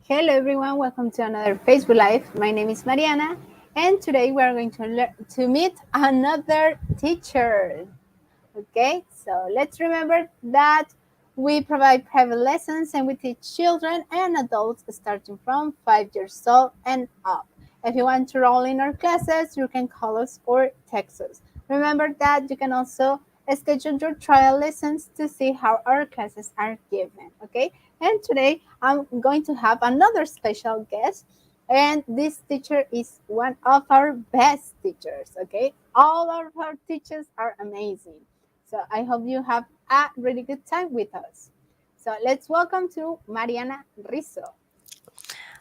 Hello everyone, welcome to another Facebook Live. My name is Mariana, and today we are going to meet another teacher. Okay, so let's remember that we provide private lessons and we teach children and adults starting from 5 years old and up. If you want to enroll in our classes, you can call us or text us. Remember that you can also schedule your trial lessons to see how our classes are given. Okay, and today I'm going to have another special guest, and this teacher is one of our best teachers. Okay, all of our teachers are amazing. So I hope you have a really good time with us. So let's welcome to Mariana Rizo.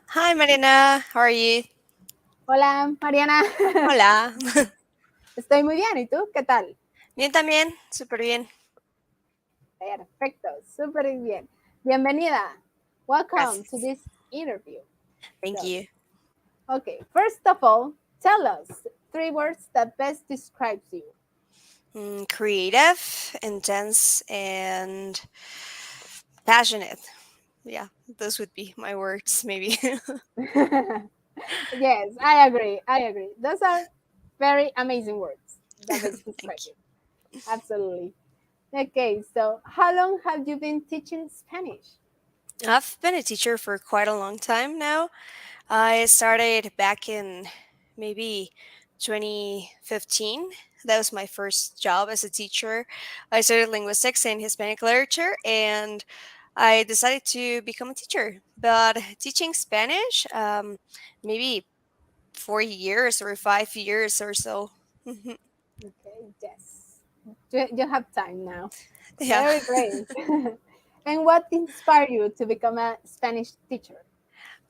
Hi, Mariana. How are you? Hola, Mariana. Hola. Estoy muy bien. ¿Y tú? ¿Qué tal? Bien también, súper bien. Perfecto. Súper bien. Bienvenida. Welcome to Gracias. this interview. Thank So, you. okay. First of all, tell us 3 words that best describes you. Creative, intense, and passionate. Yeah, those would be my words, maybe. Yes, I agree. I agree. Those are very amazing words that best Thank describe you. you. Absolutely. Okay, so how long have you been teaching Spanish? I've been a teacher for quite a long time now. I started back in maybe 2015. That was my first job as a teacher. I studied linguistics and Hispanic literature, and I decided to become a teacher. But teaching Spanish, maybe 4 years or 5 years or so. Okay, yes. You have time now. Yeah. Very great. And what inspired you to become a Spanish teacher?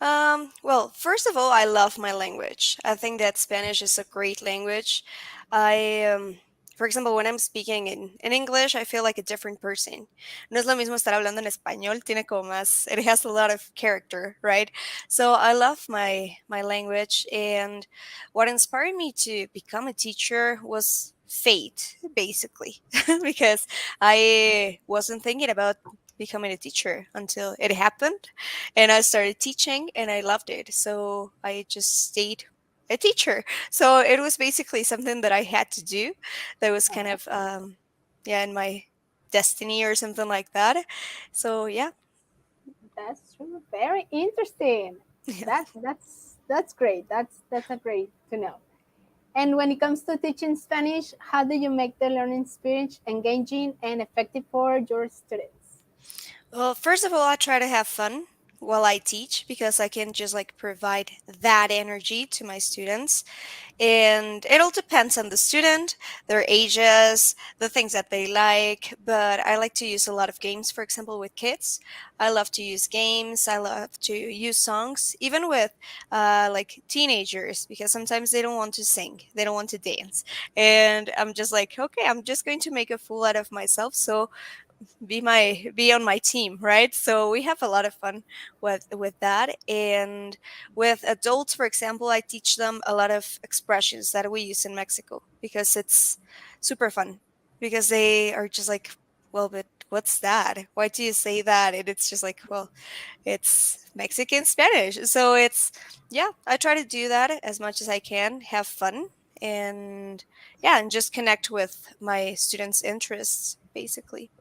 Well, first of all, I love my language. I think that Spanish is a great language. For example, when I'm speaking in English, I feel like a different person. No es lo mismo estar hablando en español, tiene como más, it has a lot of character, right? So I love my language, and what inspired me to become a teacher was fate, basically, because I wasn't thinking about becoming a teacher until it happened, and I started teaching and I loved it. So I just stayed a teacher. So it was basically something that I had to do that was kind of, yeah, in my destiny or something like that. So yeah. That's true. Very interesting. Yeah. That's great. That's a great to know. And when it comes to teaching Spanish, how do you make the learning experience engaging and effective for your students? Well, first of all, I try to have fun while I teach because I can just like provide that energy to my students. And it all depends on the student, their ages, the things that they like. But I like to use a lot of games, for example, with kids. I love to use games. I love to use songs, even with like teenagers, because sometimes they don't want to sing, they don't want to dance. And I'm just like, okay, I'm just going to make a fool out of myself. So be on my team, right? So we have a lot of fun with that. And with adults, for example, I teach them a lot of expressions that we use in Mexico because it's super fun, because they are just like, well, but what's that, why do you say that? And it's just like, well, it's Mexican Spanish. So it's, yeah, I try to do that as much as I can, have fun, and yeah, and just connect with my students' interests, basically.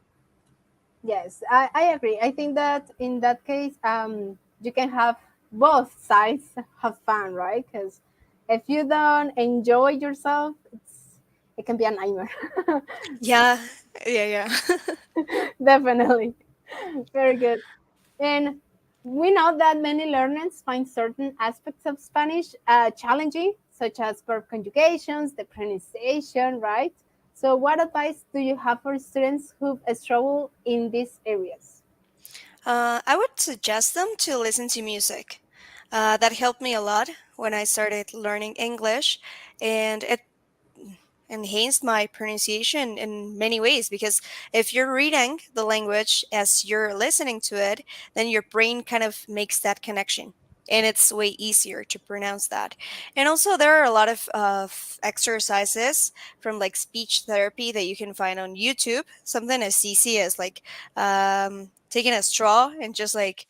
Yes, I agree. I think that in that case, you can have both sides have fun, right? Because if you don't enjoy yourself, it can be a nightmare. Yeah, yeah, yeah. Definitely. Very good. And we know that many learners find certain aspects of Spanish challenging, such as verb conjugations, the pronunciation, right? So, what advice do you have for students who struggle in these areas? I would suggest them to listen to music. That helped me a lot when I started learning English, and it enhanced my pronunciation in many ways, because if you're reading the language as you're listening to it, then your brain kind of makes that connection. and it's way easier to pronounce that. And also, there are a lot of exercises from like speech therapy that you can find on YouTube. Something as easy as like taking a straw and just like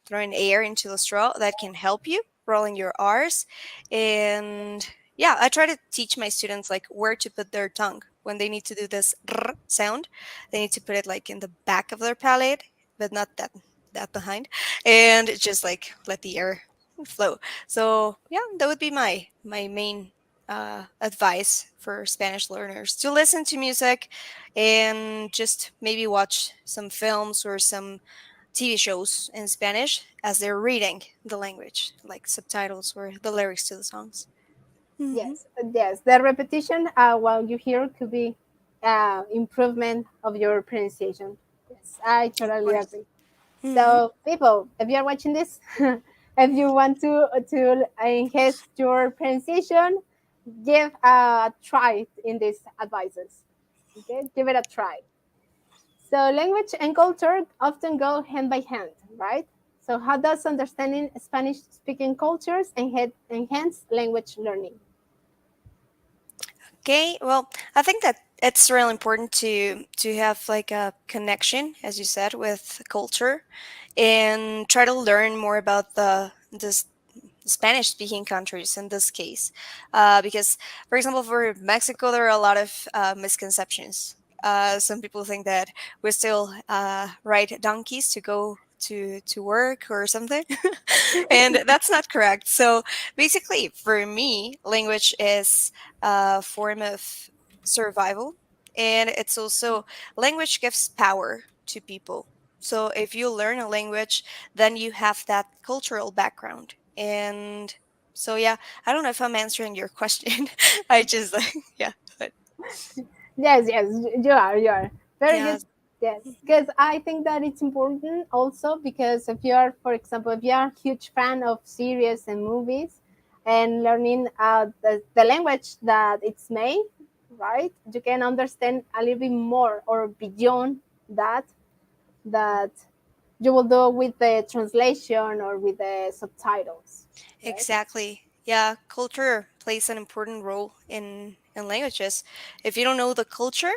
throwing air into the straw that can help you rolling your R's. And yeah, I try to teach my students like where to put their tongue when they need to do this R sound. They need to put it like in the back of their palate, but not that behind, and just like let the air flow. So yeah, that would be my main advice for Spanish learners, to listen to music and just maybe watch some films or some TV shows in Spanish as they're reading the language, like subtitles or the lyrics to the songs. Hmm. Yes, yes. The repetition while you hear could be improvement of your pronunciation. Yes, I Of totally course. agree. Hmm. So, people, if you are watching this, if you want to enhance your pronunciation, give a try in these advices. Okay, give it a try. So, language and culture often go hand by hand, right? So, how does understanding Spanish speaking cultures enhance language learning? Okay, well, I think that it's really important to have like a connection, as you said, with culture, and try to learn more about the Spanish speaking countries in this case. Because, for example, for Mexico, there are a lot of misconceptions. Some people think that we still ride donkeys to go to work or something, and that's not correct. So basically, for me, language is a form of survival, and it's also language gives power to people. So if you learn a language, then you have that cultural background. And so yeah, I don't know if I'm answering your question. I just like yeah, but Yes, yes, you are. You are very yeah. good. Yes, because I think that it's important also because if you are, for example, if you are a huge fan of series and movies, and learning the language that it's made, right? You can understand a little bit more or beyond that that you will do with the translation or with the subtitles, right? Exactly. Yeah, culture plays an important role in languages. If you don't know the culture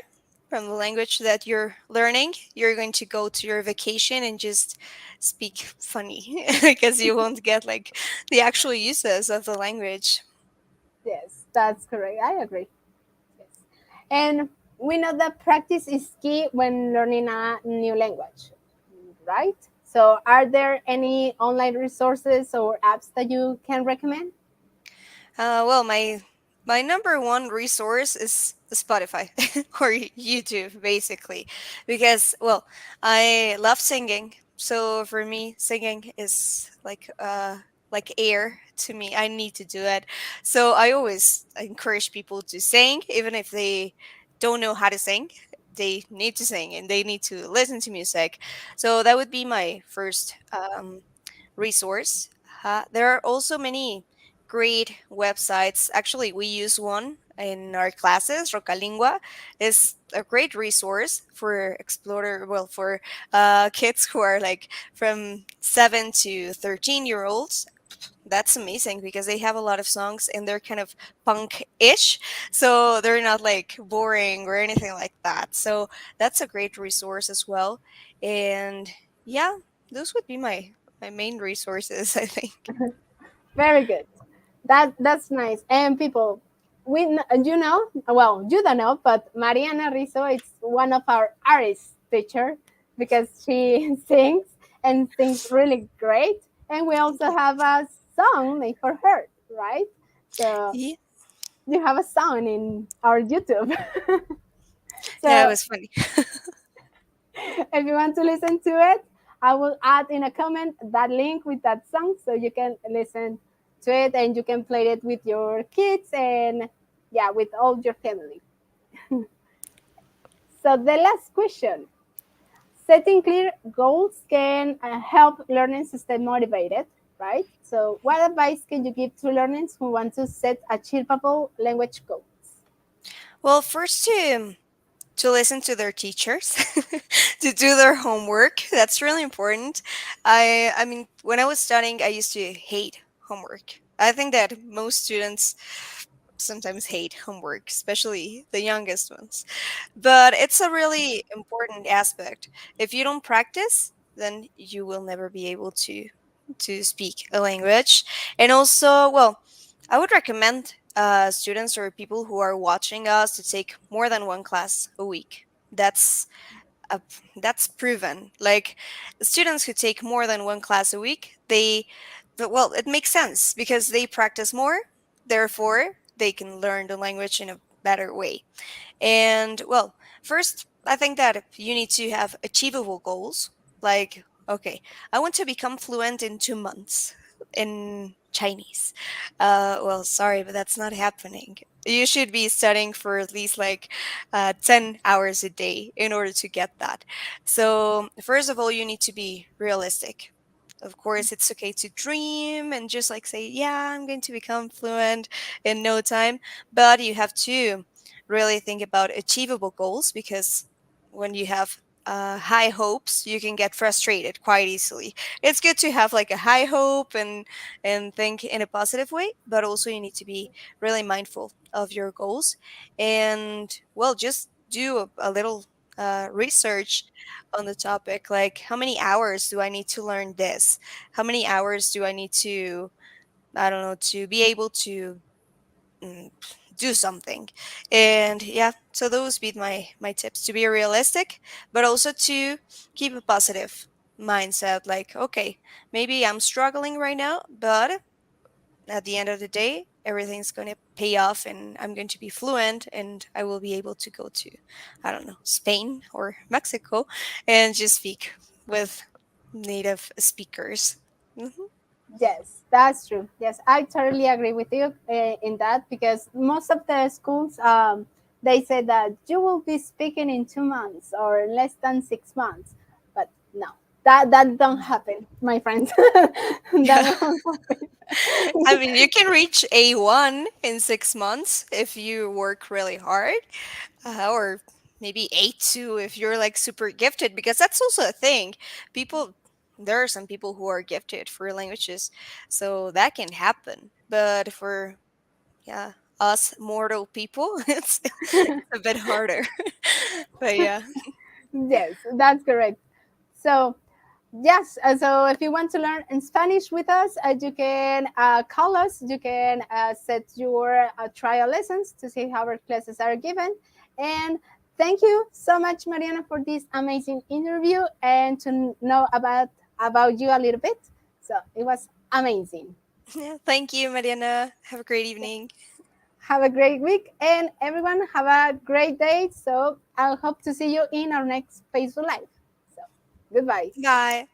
from the language that you're learning, you're going to go to your vacation and just speak funny because you won't get like the actual uses of the language. Yes, that's correct. I agree. Yes. And we know that practice is key when learning a new language, right? So, are there any online resources or apps that you can recommend? Well, my number one resource is Spotify or YouTube, basically, because well, I love singing. So for me, singing is like air to me. I need to do it. So I always encourage people to sing, even if they don't know how to sing. They need to sing and they need to listen to music. So that would be my first resource. There are also many great websites. Actually, we use one in our classes. Rocalingua is a great resource for explorer, well, for kids who are like from 7 to 13 year olds. That's amazing because they have a lot of songs and they're kind of punk-ish, so they're not like boring or anything like that. So that's a great resource as well. And yeah, those would be my main resources, I think. Very good. That's nice. And people, you know, well, you don't know, but Mariana Rizo is one of our artist teacher because she sings and sings really great. And we Thank also you. have a song made for her, right? So Yeah, you have a song in our YouTube. yeah, it So was funny. if you want to listen to it, I will add in a comment that link with that song so you can listen to it and you can play it with your kids and yeah, with all your family. So the last question. Setting clear goals can help learners stay motivated, right? So what advice can you give to learners who want to set achievable language goals? Well, first to listen to their teachers, to do their homework. That's really important. I mean, when I was studying, I used to hate homework. I think that most students sometimes hate homework, especially the youngest ones. But it's a really important aspect. If you don't practice, then you will never be able to speak a language. And also, well, I would recommend students or people who are watching us to take more than one class a week. Uh, that's proven. Like students who take more than one class a week, well, it makes sense because they practice more, therefore they can learn the language in a better way. And well, first, I think that you need to have achievable goals. Like, okay, I want to become fluent in 2 months in Chinese. Well, sorry, but that's not happening. You should be studying for at least like 10 hours a day in order to get that. So, first of all, you need to be realistic. Of course, it's okay to dream and just like say, yeah, I'm going to become fluent in no time. But you have to really think about achievable goals because when you have high hopes, you can get frustrated quite easily. It's good to have like a high hope and think in a positive way, but also you need to be really mindful of your goals and well, just do a little research on the topic. Like, how many hours do I need to learn this? How many hours do I need to, I don't know, to be able to mm, do something. And yeah, so those be my tips: to be realistic, but also to keep a positive mindset. Like, okay, maybe I'm struggling right now, but at the end of the day, everything's going to pay off and I'm going to be fluent and I will be able to go to, I don't know, Spain or Mexico and just speak with native speakers. Mhm. Yes, that's true. Yes, I totally agree with you in that because most of the schools they say that you will be speaking in 2 months or less than 6 months, but no, that don't happen, my friends. That won't happen. I mean, you can reach A1 in 6 months if you work really hard, or maybe A2 if you're like super gifted, because that's also a thing. People, there are some people who are gifted for languages, so that can happen. But for, yeah, us mortal people, it's a bit harder. But yeah. Yes, that's correct. So yes, so if you want to learn in Spanish with us, you can call us. You can set your trial lessons to see how our classes are given. And thank you so much, Mariana, for this amazing interview and to know about you a little bit. So it was amazing. Yeah, thank you, Mariana. Have a great evening. Have a great week, and everyone have a great day. So I hope to see you in our next Facebook Live. So goodbye. Bye.